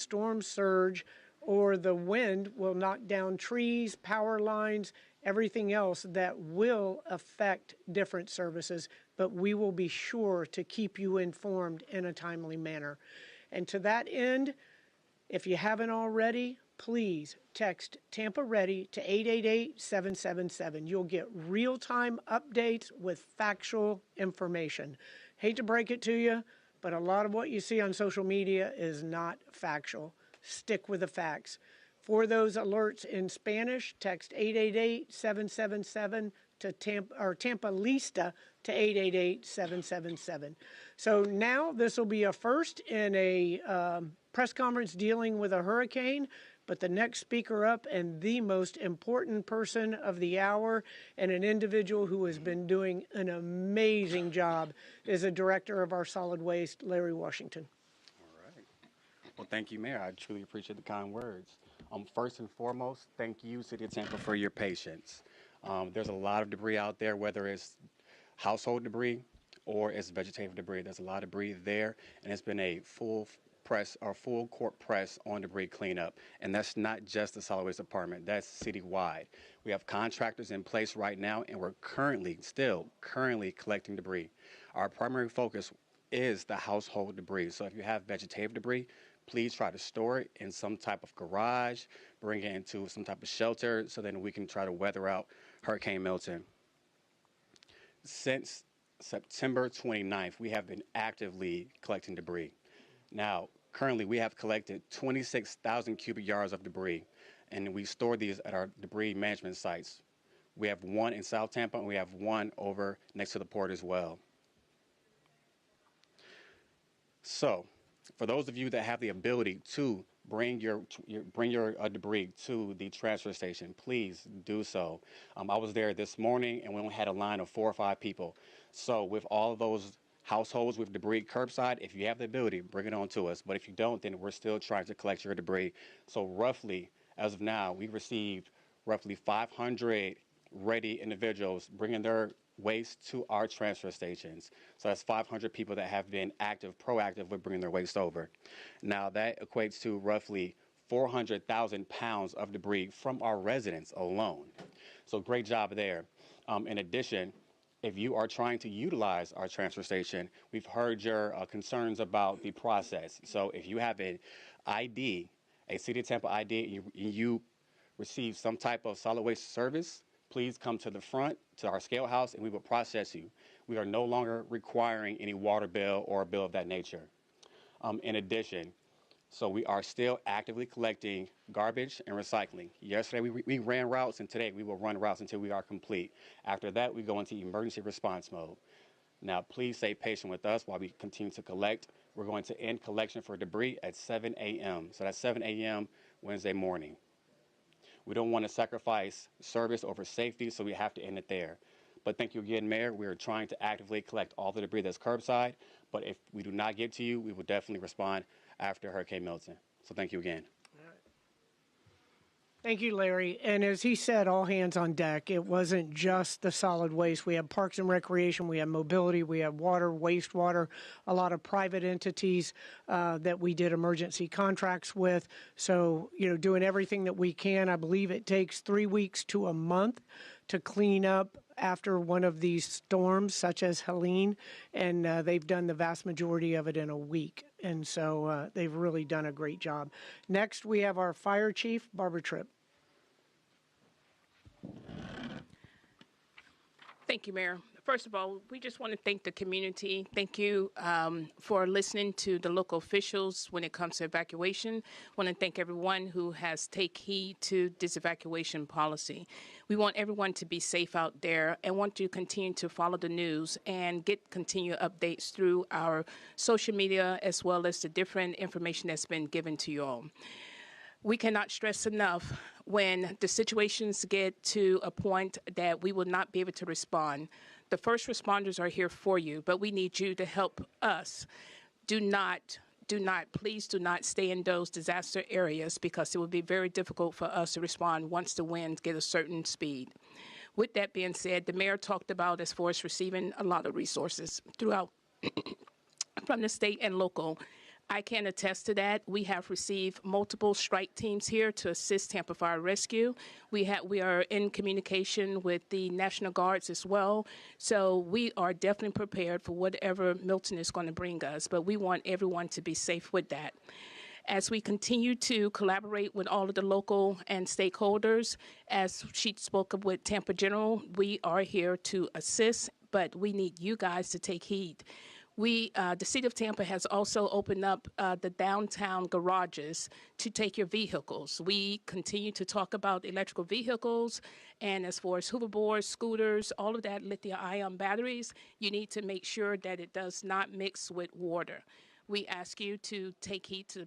storm surge or the wind will knock down trees, power lines, everything else that will affect different services, but we will be sure to keep you informed in a timely manner. And to that end, if you haven't already, please text Tampa Ready to 888-777. You'll get real-time updates with factual information. Hate to break it to you, but a lot of what you see on social media is not factual. Stick with the facts. For those alerts in Spanish, text 888-777 to Tampa Lista to 888-777. So now this will be a first in a press conference dealing with a hurricane, but the next speaker up and the most important person of the hour and an individual who has been doing an amazing job is the director of our solid waste, Larry Washington. All right. Well, thank you, Mayor. I truly appreciate the kind words. First and foremost, thank you, City of Tampa, for your patience. There's a lot of debris out there, whether it's household debris or it's vegetative debris. There's a lot of debris there, and it's been a full court press on debris cleanup. And that's not just the solid waste department, that's citywide. We have contractors in place right now, and we're still currently collecting debris. Our primary focus is the household debris. So if you have vegetative debris, please try to store it in some type of garage, bring it into some type of shelter so then we can try to weather out Hurricane Milton. Since September 29th, we have been actively collecting debris. Now, currently, we have collected 26,000 cubic yards of debris, and we store these at our debris management sites. We have one in South Tampa, and we have one over next to the port as well. So, for those of you that have the ability to bring your debris to the transfer station, please do so. I was there this morning, and we only had a line of 4 or 5 people. So, with all of those households with debris curbside, if you have the ability, bring it on to us. But if you don't, then we're still trying to collect your debris. So roughly, as of now, we received roughly 500 ready individuals bringing their waste to our transfer stations. So that's 500 people that have been proactive with bringing their waste over. Now that equates to roughly 400,000 pounds of debris from our residents alone. So great job there. In addition, if you are trying to utilize our transfer station, we've heard your concerns about the process. So if you have an ID, a City of Tampa ID, you receive some type of solid waste service, please come to the front, to our scale house, and we will process you. We are no longer requiring any water bill or a bill of that nature. In addition, so we are still actively collecting garbage and recycling. Yesterday we ran routes, and today we will run routes until we are complete. After that, we go into emergency response mode. Now, please stay patient with us while we continue to collect. We're going to end collection for debris at 7 a.m. So that's 7 a.m. Wednesday morning. We don't want to sacrifice service over safety, so we have to end it there. But thank you again, Mayor. We are trying to actively collect all the debris that's curbside. But if we do not get to you, we will definitely respond after Hurricane Milton. So thank you again. Thank you, Larry. And as he said, all hands on deck. It wasn't just the solid waste. We have parks and recreation. We have mobility. We have water, wastewater, a lot of private entities that we did emergency contracts with. So, doing everything that we can. I believe it takes 3 weeks to a month to clean up after one of these storms, such as Helene, and they've done the vast majority of it in a week. And so they've really done a great job. Next, we have our fire chief, Barbara Tripp. Thank you, Mayor. First of all, we just want to thank the community. Thank you for listening to the local officials when it comes to evacuation. I want to thank everyone who has taken heed to this evacuation policy. We want everyone to be safe out there and want to continue to follow the news and get continued updates through our social media as well as the different information that's been given to you all. We cannot stress enough when the situations get to a point that we will not be able to respond. The first responders are here for you, but we need you to help us. Please do not stay in those disaster areas because it will be very difficult for us to respond once the winds get a certain speed. With that being said, the mayor talked about as far as receiving a lot of resources throughout from the state and local. I can attest to that. We have received multiple strike teams here to assist Tampa Fire Rescue. We are in communication with the National Guards as well. So we are definitely prepared for whatever Milton is going to bring us. But we want everyone to be safe with that. As we continue to collaborate with all of the local and stakeholders, as she spoke of with Tampa General, we are here to assist, but we need you guys to take heed. The city of Tampa has also opened up the downtown garages to take your vehicles. We continue to talk about electrical vehicles, and as far as hoverboards, scooters, all of that lithium-ion batteries, you need to make sure that it does not mix with water. We ask you to take heed to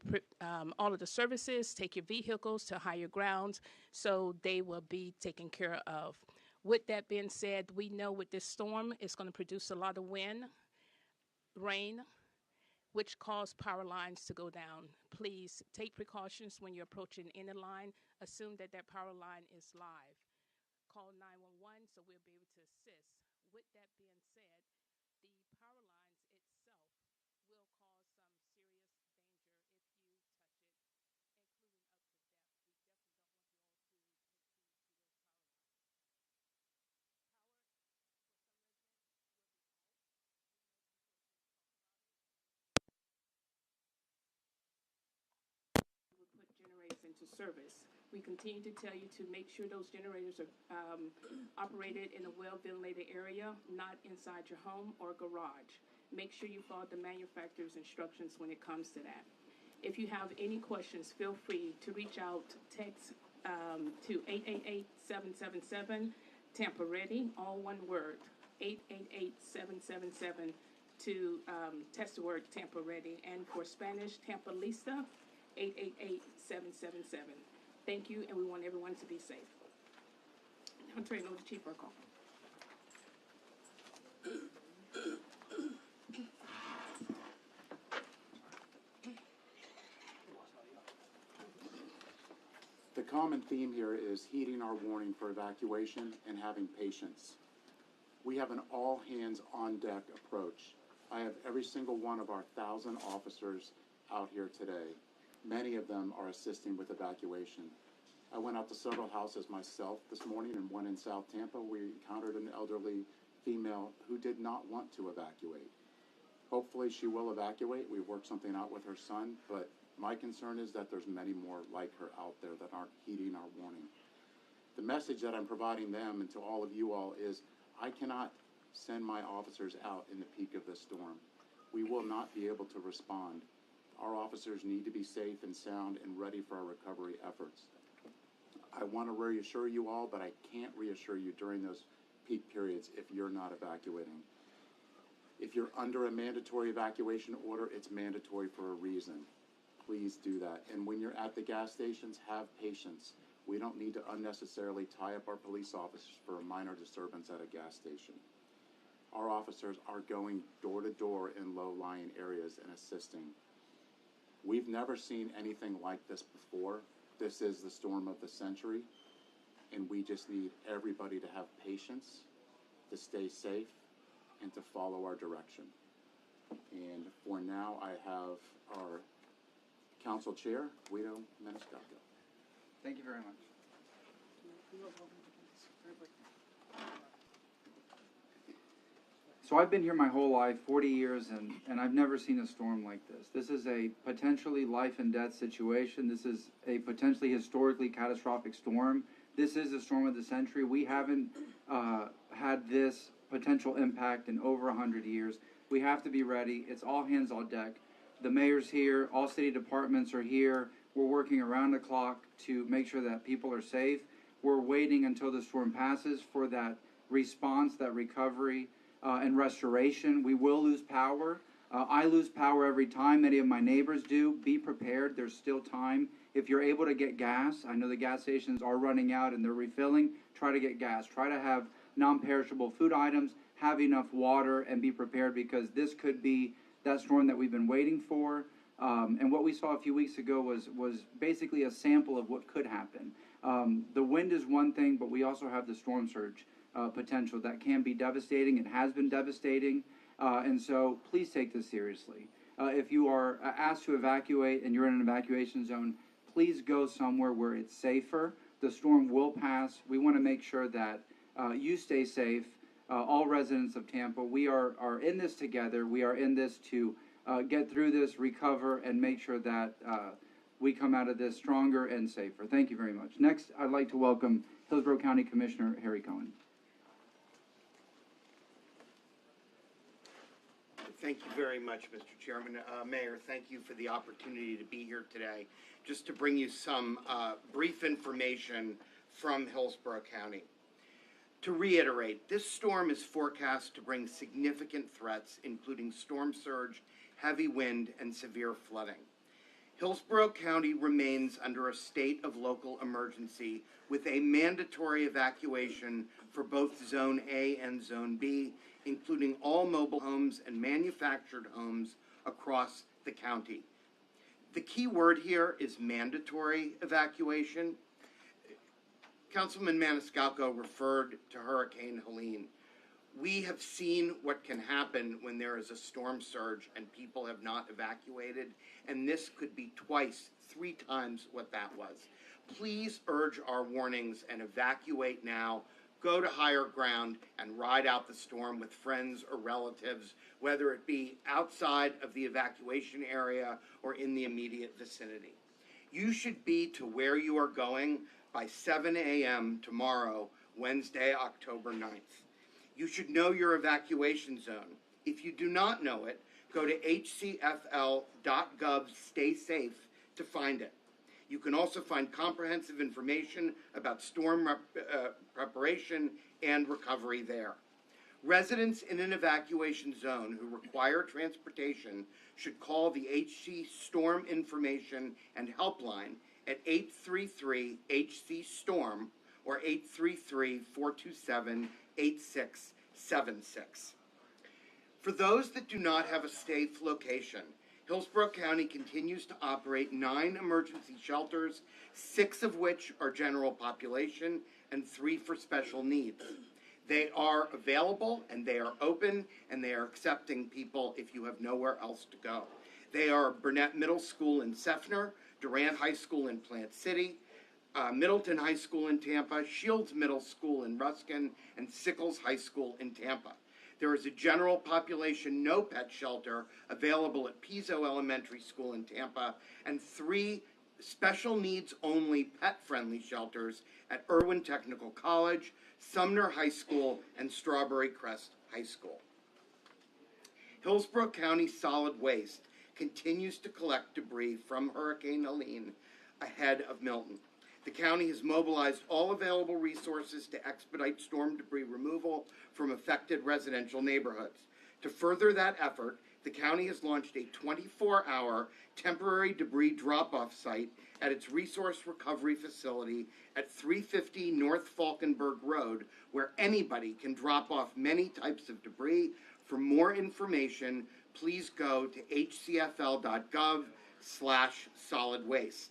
all of the services, take your vehicles to higher grounds so they will be taken care of. With that being said, we know with this storm, it's going to produce a lot of wind, rain, which cause power lines to go down. Please take precautions when you're approaching any line. Assume that that power line is live. Call 911 so we'll be able to assist. With that being said, the power lines itself will cause some serious danger if you touch it, including up to death. We definitely don't want you all to take heed to those power lines. Power, for some residents, will be off. We put generators into service. We continue to tell you to make sure those generators are operated in a well-ventilated area, not inside your home or garage. Make sure you follow the manufacturer's instructions when it comes to that. If you have any questions, feel free to reach out, text to 888-777 Tampa Ready, all one word, 888-777 to test the word Tampa Ready. And for Spanish, Tampa Lista, 888-777. Thank you, and we want everyone to be safe. Now I'm turning over to Chief Burkle. The common theme here is heeding our warning for evacuation and having patience. We have an all-hands-on-deck approach. I have every single one of our 1,000 officers out here today. Many of them are assisting with evacuation. I went out to several houses myself this morning, and one in South Tampa. We encountered an elderly female who did not want to evacuate. Hopefully she will evacuate. We've worked something out with her son, but my concern is that there's many more like her out there that aren't heeding our warning. The message that I'm providing them and to all of you all is I cannot send my officers out in the peak of this storm. We will not be able to respond. Our officers need to be safe and sound and ready for our recovery efforts. I want to reassure you all, but I can't reassure you during those peak periods if you're not evacuating. If you're under a mandatory evacuation order, it's mandatory for a reason. Please do that. And when you're at the gas stations, have patience. We don't need to unnecessarily tie up our police officers for a minor disturbance at a gas station. Our officers are going door to door in low-lying areas and assisting. We've never seen anything like this before. This is the storm of the century, and we just need everybody to have patience, to stay safe, and to follow our direction. And for now, I have our Council Chair, Guido Maniscalco. Thank you very much. So I've been here my whole life, 40 years, and I've never seen a storm like this. This is a potentially life and death situation. This is a potentially historically catastrophic storm. This is the storm of the century. We haven't had this potential impact in over 100 years. We have to be ready. It's all hands on deck. The mayor's here. All city departments are here. We're working around the clock to make sure that people are safe. We're waiting until the storm passes for that response, that recovery, and restoration. We will lose power. I lose power every time. Many of my neighbors do. Be prepared. There's still time. If you're able to get gas, I know the gas stations are running out and they're refilling. Try to get gas. Try to have non-perishable food items. Have enough water and be prepared because this could be that storm that we've been waiting for. And what we saw a few weeks ago was basically a sample of what could happen. The wind is one thing, but we also have the storm surge potential that can be devastating. It has been devastating. And so please take this seriously. if you are asked to evacuate and you're in an evacuation zone, please go somewhere where it's safer. The storm will pass. We want to make sure that you stay safe. All residents of Tampa, we are in this together. We are in this to get through this, recover, and make sure that we come out of this stronger and safer. Thank you very much. Next, I'd like to welcome Hillsborough County Commissioner Harry Cohen. Thank you very much, Mr. Chairman. Mayor, thank you for the opportunity to be here today. Just to bring you some brief information from Hillsborough County. To reiterate, this storm is forecast to bring significant threats, including storm surge, heavy wind, and severe flooding. Hillsborough County remains under a state of local emergency with a mandatory evacuation for both Zone A and Zone B, including all mobile homes and manufactured homes across the county. The key word here is mandatory evacuation. Councilman Maniscalco referred to Hurricane Helene. We have seen what can happen when there is a storm surge and people have not evacuated, and this could be twice, 3 times what that was. Please urge our warnings and evacuate now. Go to higher ground and ride out the storm with friends or relatives, whether it be outside of the evacuation area or in the immediate vicinity. You should be to where you are going by 7 a.m. tomorrow, Wednesday, October 9th. You should know your evacuation zone. If you do not know it, go to hcfl.gov/stay safe to find it. You can also find comprehensive information about storm preparation and recovery there. Residents in an evacuation zone who require transportation should call the HC Storm Information and Helpline at 833-HC-STORM or 833-427-8676. For those that do not have a safe location, Hillsborough County continues to operate 9 emergency shelters, 6 of which are general population and 3 for special needs. They are available and they are open and they are accepting people if you have nowhere else to go. They are Burnett Middle School in Seffner, Durant High School in Plant City, Middleton High School in Tampa, Shields Middle School in Ruskin, and Sickles High School in Tampa. There is a general population no pet shelter available at Pizzo Elementary School in Tampa, and 3 special needs only pet-friendly shelters at Irwin Technical College, Sumner High School, and Strawberry Crest High School. Hillsborough County Solid Waste continues to collect debris from Hurricane Helene ahead of Milton. The county has mobilized all available resources to expedite storm debris removal from affected residential neighborhoods. To further that effort, the county has launched a 24-hour temporary debris drop-off site at its resource recovery facility at 350 North Falkenberg Road, where anybody can drop off many types of debris. For more information, please go to hcfl.gov/solid waste.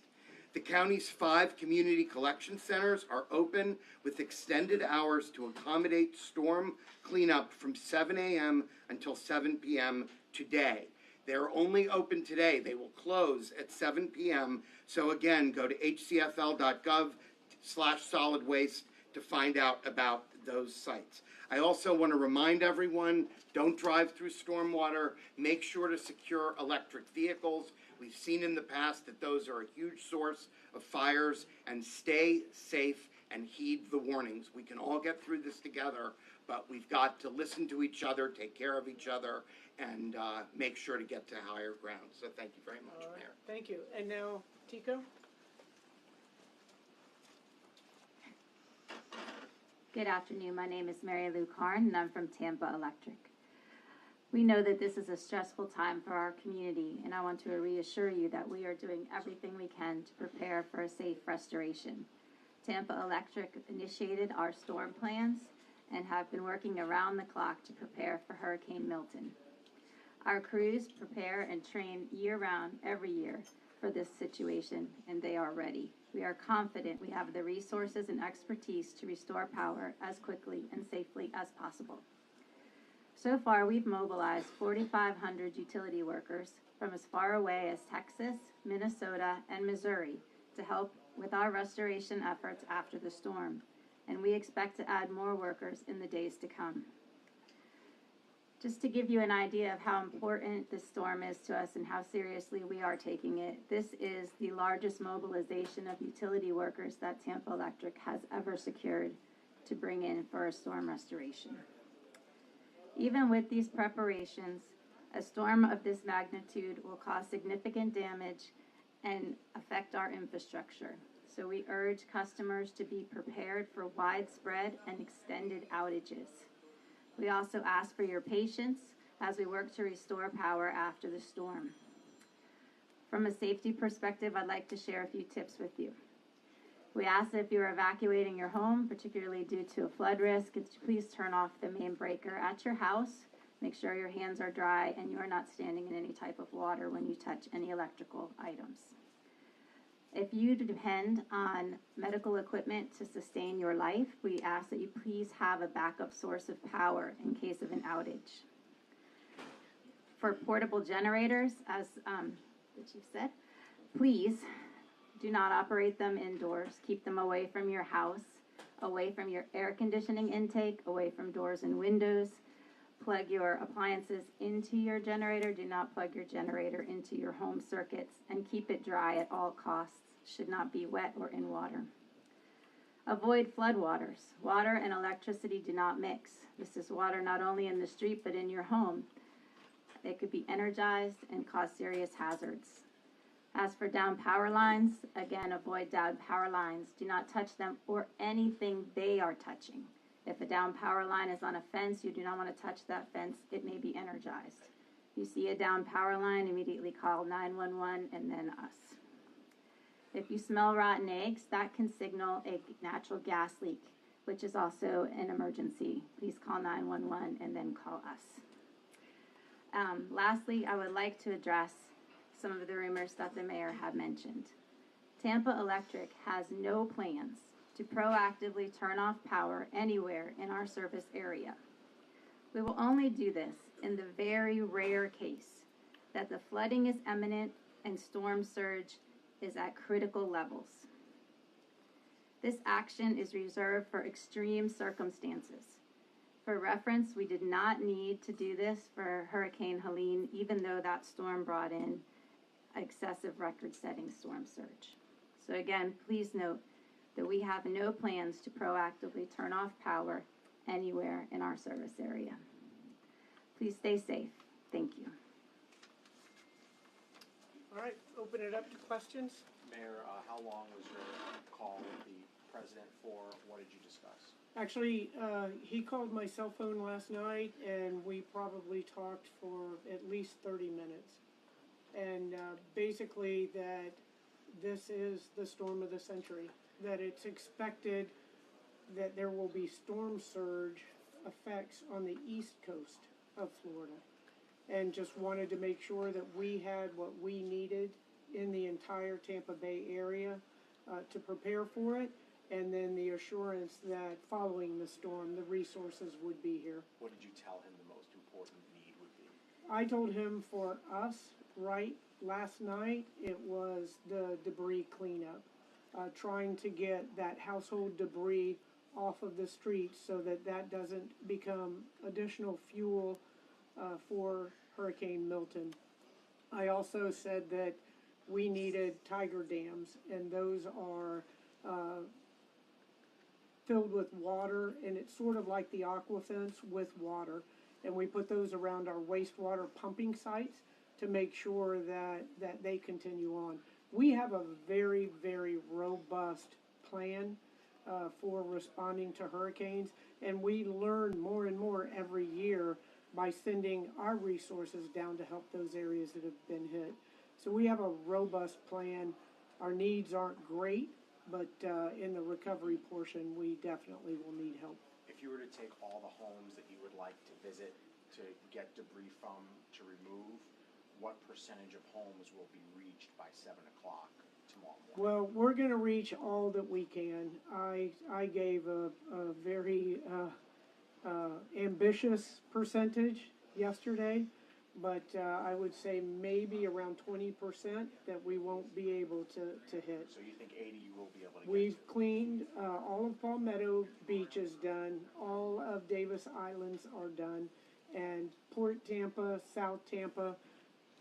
The county's 5 community collection centers are open with extended hours to accommodate storm cleanup from 7 a.m. until 7 p.m. today. They're only open today. They will close at 7 p.m. So again, go to hcfl.gov/solid waste to find out about those sites. I also want to remind everyone, don't drive through stormwater. Make sure to secure electric vehicles. We've seen in the past that those are a huge source of fires, and stay safe and heed the warnings. We can all get through this together, but we've got to listen to each other, take care of each other, and make sure to get to higher ground. So thank you very much, Mayor. Thank you. And now, Tico? Good afternoon. My name is Mary Lou Karn, and I'm from Tampa Electric. We know that this is a stressful time for our community, and I want to reassure you that we are doing everything we can to prepare for a safe restoration. Tampa Electric initiated our storm plans and have been working around the clock to prepare for Hurricane Milton. Our crews prepare and train year-round every year for this situation, and they are ready. We are confident we have the resources and expertise to restore power as quickly and safely as possible. So far, we've mobilized 4,500 utility workers from as far away as Texas, Minnesota, and Missouri to help with our restoration efforts after the storm, and we expect to add more workers in the days to come. Just to give you an idea of how important this storm is to us and how seriously we are taking it, this is the largest mobilization of utility workers that Tampa Electric has ever secured to bring in for a storm restoration. Even with these preparations, a storm of this magnitude will cause significant damage and affect our infrastructure. So we urge customers to be prepared for widespread and extended outages. We also ask for your patience as we work to restore power after the storm. From a safety perspective, I'd like to share a few tips with you. We ask that if you're evacuating your home, particularly due to a flood risk, please turn off the main breaker at your house. Make sure your hands are dry and you are not standing in any type of water when you touch any electrical items. If you depend on medical equipment to sustain your life, we ask that you please have a backup source of power in case of an outage. For portable generators, as the chief said, please do not operate them indoors. Keep them away from your house, away from your air conditioning intake, away from doors and windows. Plug your appliances into your generator. Do not plug your generator into your home circuits, and keep it dry at all costs. Should not be wet or in water. Avoid floodwaters. Water and electricity do not mix. This is water not only in the street but in your home. It could be energized and cause serious hazards. As for down power lines, again, avoid down power lines. Do not touch them or anything they are touching. If a down power line is on a fence, you do not want to touch that fence. It may be energized. If you see a down power line, immediately call 911 and then us. If you smell rotten eggs, that can signal a natural gas leak, which is also an emergency. Please call 911 and then call us. Lastly, I would like to address some of the rumors that the mayor had mentioned. Tampa Electric has no plans to proactively turn off power anywhere in our service area. We will only do this in the very rare case that the flooding is imminent and storm surge is at critical levels. This action is reserved for extreme circumstances. For reference, we did not need to do this for Hurricane Helene, even though that storm brought in excessive record-setting storm surge. So again, please note that we have no plans to proactively turn off power anywhere in our service area. Please stay safe. Thank you. All right, open it up to questions. Mayor, how long was your call with the president for? What did you discuss? Actually, he called my cell phone last night, and we probably talked for at least 30 minutes. And basically that this is the storm of the century, that it's expected that there will be storm surge effects on the east coast of Florida. And just wanted to make sure that we had what we needed in the entire Tampa Bay area to prepare for it, and then the assurance that following the storm, the resources would be here. What did you tell him the most important need would be? I told him for us, right last night, it was the debris cleanup, trying to get that household debris off of the streets so that that doesn't become additional fuel for Hurricane Milton. I also said that we needed tiger dams, and those are filled with water, and it's sort of like the aquafence with water. And we put those around our wastewater pumping sites to make sure that they continue on. We have a very, very robust plan for responding to hurricanes, and we learn more and more every year by sending our resources down to help those areas that have been hit. So we have a robust plan. Our needs aren't great, but in the recovery portion, we definitely will need help. If you were to take all the homes that you would like to visit to get debris from, to remove, what percentage of homes will be reached by 7 o'clock tomorrow morning? Well, we're going to reach all that we can. I gave a very ambitious percentage yesterday, but I would say maybe around 20% that we won't be able to hit. So you think 80 you will be able to We've get to? cleaned, all of Palmetto Beach is done, all of Davis Islands are done, and Port Tampa, South Tampa,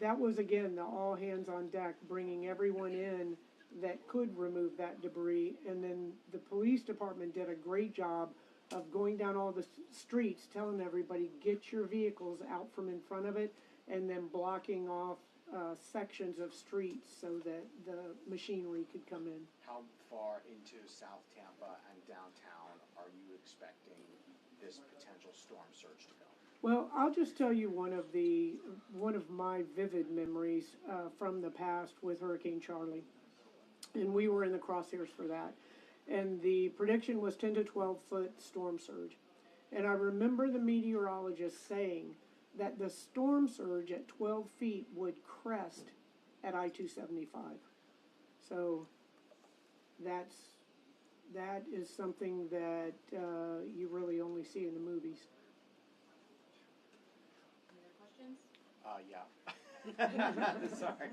that was again the all hands on deck, bringing everyone in that could remove that debris. And then the police department did a great job of going down all the streets, telling everybody, get your vehicles out from in front of it, and then blocking off sections of streets so that the machinery could come in. How far into South Tampa and downtown are you expecting this potential storm surge to go? Well, I'll just tell you one of my vivid memories from the past with Hurricane Charlie, and we were in the crosshairs for that. And the prediction was 10 to 12 foot storm surge. And I remember the meteorologist saying that the storm surge at 12 feet would crest at I-275. So that is something that you really only see in the movies. Yeah. Sorry.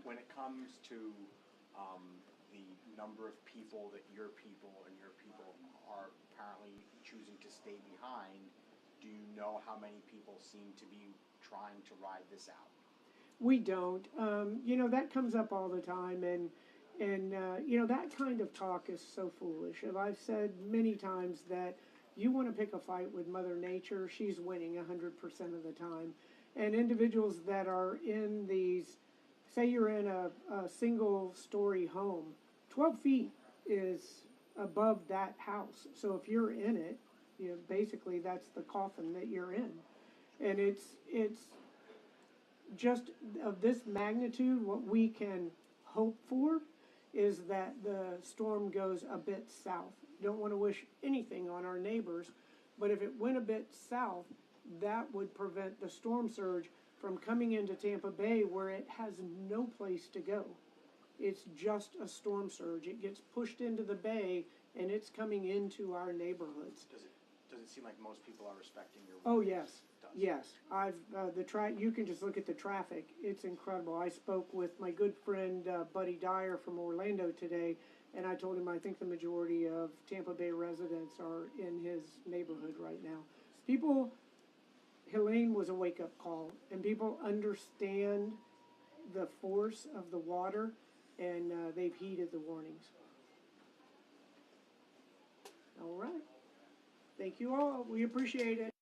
When it comes to the number of people that your people are apparently choosing to stay behind, do you know how many people seem to be trying to ride this out? We don't. That comes up all the time, and that kind of talk is so foolish. And I've said many times that you want to pick a fight with Mother Nature, she's winning 100% of the time. And individuals that are in these, say you're in a single-story home, 12 feet is above that house. So if you're in it, basically that's the coffin that you're in. And it's just of this magnitude, what we can hope for is that the storm goes a bit south. Don't want to wish anything on our neighbors, but if it went a bit south, that would prevent the storm surge from coming into Tampa Bay where it has no place to go. It's just a storm surge. It gets pushed into the bay and it's coming into our neighborhoods. Does it seem like most people are respecting your Oh, warnings? yes. Yes. You can just look at the traffic. It's incredible. I spoke with my good friend Buddy Dyer from Orlando today, and I told him I think the majority of Tampa Bay residents are in his neighborhood right now. Helene was a wake-up call, and people understand the force of the water, and they've heeded the warnings. All right. Thank you all. We appreciate it.